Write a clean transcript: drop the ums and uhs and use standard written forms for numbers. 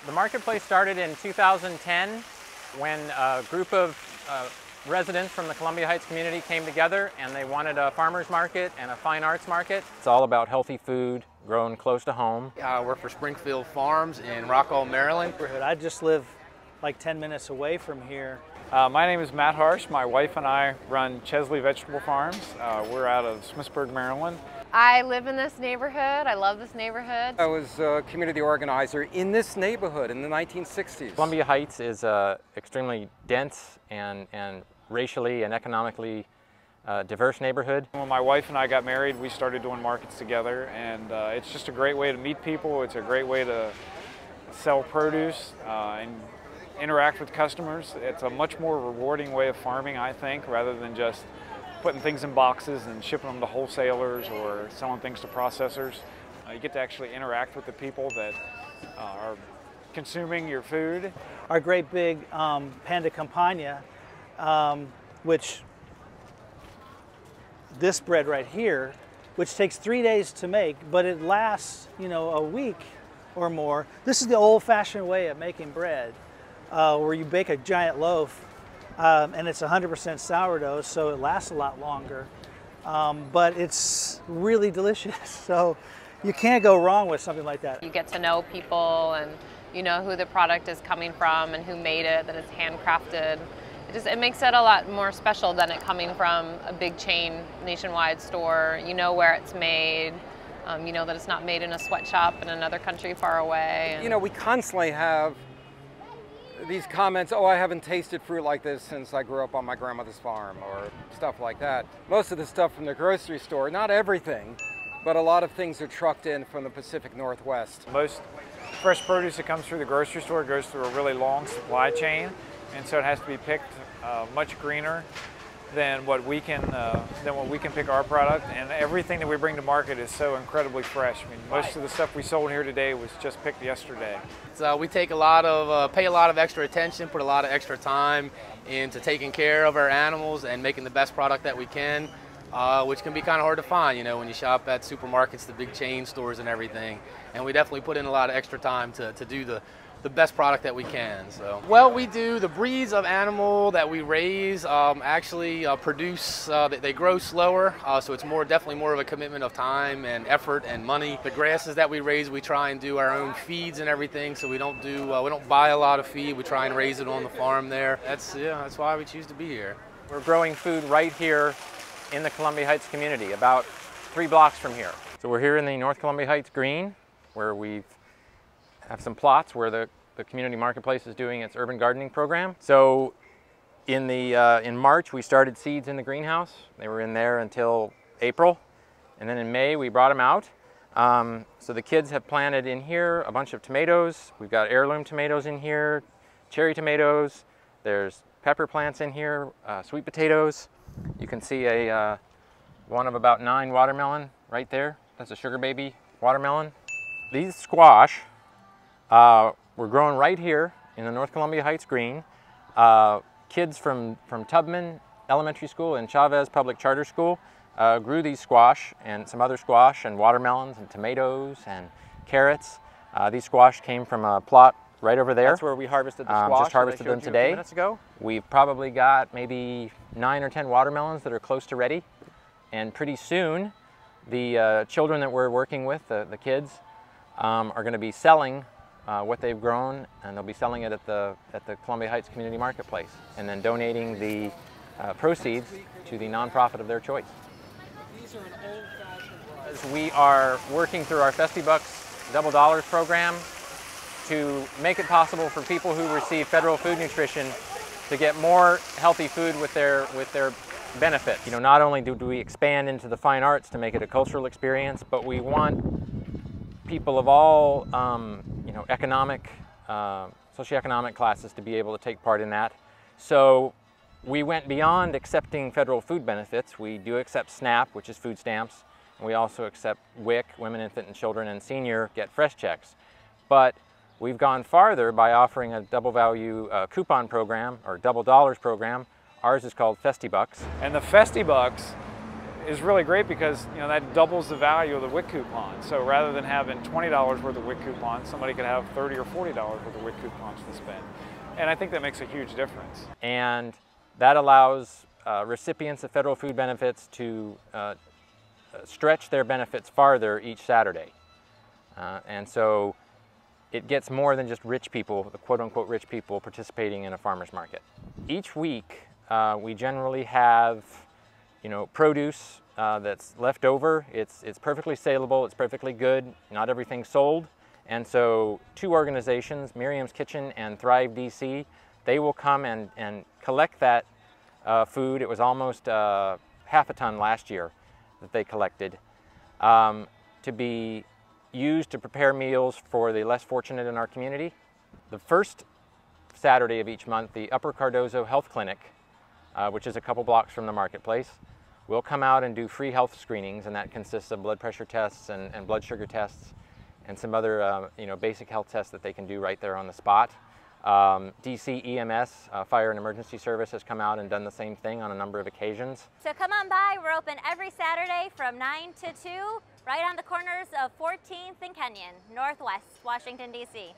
The marketplace started in 2010 when a group of residents from the Columbia Heights community came together and they wanted a farmer's market and a fine arts market. It's all about healthy food grown close to home. I work for Springfield Farms in Rockwall, Maryland. I just live like 10 minutes away from here. My name is Matt Harsh. My wife and I run Chesley Vegetable Farms. We're out of Smithsburg, Maryland. I live in this neighborhood. I love this neighborhood. I was a community organizer in this neighborhood in the 1960s. Columbia Heights is extremely dense and racially and economically diverse neighborhood. When my wife and I got married, we started doing markets together, and it's just a great way to meet people. It's a great way to sell produce and interact with customers. It's a much more rewarding way of farming, I think, rather than just putting things in boxes and shipping them to wholesalers or selling things to processors. You get to actually interact with the people that are consuming your food. Our great big Panda Campagna, which this bread right here, which takes 3 days to make, but it lasts, a week or more. This is the old-fashioned way of making bread, where you bake a giant loaf, and it's 100% sourdough, so it lasts a lot longer. But it's really delicious, so you can't go wrong with something like that. You get to know people and you know who the product is coming from and who made it, that it's handcrafted. It makes it a lot more special than it coming from a big chain nationwide store. You know where it's made. You know that it's not made in a sweatshop in another country far away. We constantly have these comments, oh, I haven't tasted fruit like this since I grew up on my grandmother's farm, or stuff like that. Most of the stuff from the grocery store, not everything, but a lot of things are trucked in from the Pacific Northwest. Most fresh produce that comes through the grocery store goes through a really long supply chain, and so it has to be picked much greener than what we can pick our product, and everything that we bring to market is so incredibly fresh. I mean, most of the stuff we sold here today was just picked yesterday. So we take pay a lot of extra attention, put a lot of extra time into taking care of our animals and making the best product that we can, which can be kind of hard to find, when you shop at supermarkets, the big chain stores and everything. And we definitely put in a lot of extra time to do the best product that we can. So, well, we do the breeds of animal that we raise actually produce. They grow slower, so it's definitely more of a commitment of time and effort and money. The grasses that we raise, we try and do our own feeds and everything. So we don't buy a lot of feed. We try and raise it on the farm there. That's why we choose to be here. We're growing food right here in the Columbia Heights community, about 3 blocks from here. So we're here in the North Columbia Heights Green, where we have some plots where the community marketplace is doing its urban gardening program. So in March we started seeds in the greenhouse. They were in there until April, and then in May we brought them out. So the kids have planted in here a bunch of tomatoes. We've got heirloom tomatoes in here, cherry tomatoes. There's pepper plants in here, sweet potatoes. You can see one of about 9 watermelon right there. That's a sugar baby watermelon. These squash were grown right here in the North Columbia Heights Green. Kids from Tubman Elementary School and Chavez Public Charter School grew these squash and some other squash and watermelons and tomatoes and carrots. These squash came from a plot right over there. That's where we harvested the squash. Just harvested them today. A few minutes ago. We've probably got maybe 9 or 10 watermelons that are close to ready, and pretty soon the children that we're working with, the kids, are going to be selling what they've grown, and they'll be selling it at the Columbia Heights Community Marketplace, and then donating the proceeds to the nonprofit of their choice. These are an old-fashioned. We are working through our FestiBucks Double Dollars program to make it possible for people who receive federal food nutrition to get more healthy food with their benefit. Not only do we expand into the fine arts to make it a cultural experience, but we want people of all socioeconomic classes to be able to take part in that. So we went beyond accepting federal food benefits. We do accept SNAP, which is food stamps, and we also accept WIC, Women, Infant, and Children, and Senior get fresh checks. But we've gone farther by offering a double value coupon program, or double dollars program. Ours is called FestiBucks. And the FestiBucks is really great because that doubles the value of the WIC coupon. So rather than having $20 worth of WIC coupons, somebody could have $30 or $40 worth of WIC coupons to spend. And I think that makes a huge difference. And that allows recipients of federal food benefits to stretch their benefits farther each Saturday. And so it gets more than just rich people, the quote-unquote rich people, participating in a farmer's market. Each week we generally have produce that's left over. It's perfectly saleable, it's perfectly good, not everything's sold. And so two organizations, Miriam's Kitchen and Thrive DC, they will come and collect that food. It was almost half a ton last year that they collected to be used to prepare meals for the less fortunate in our community. The first Saturday of each month, the Upper Cardozo Health Clinic, which is a couple blocks from the marketplace, will come out and do free health screenings, and that consists of blood pressure tests and blood sugar tests and some other basic health tests that they can do right there on the spot. DC EMS, Fire and Emergency Service, has come out and done the same thing on a number of occasions. So come on by, we're open every Saturday from 9 to 2, right on the corners of 14th and Kenyon, Northwest Washington, D.C.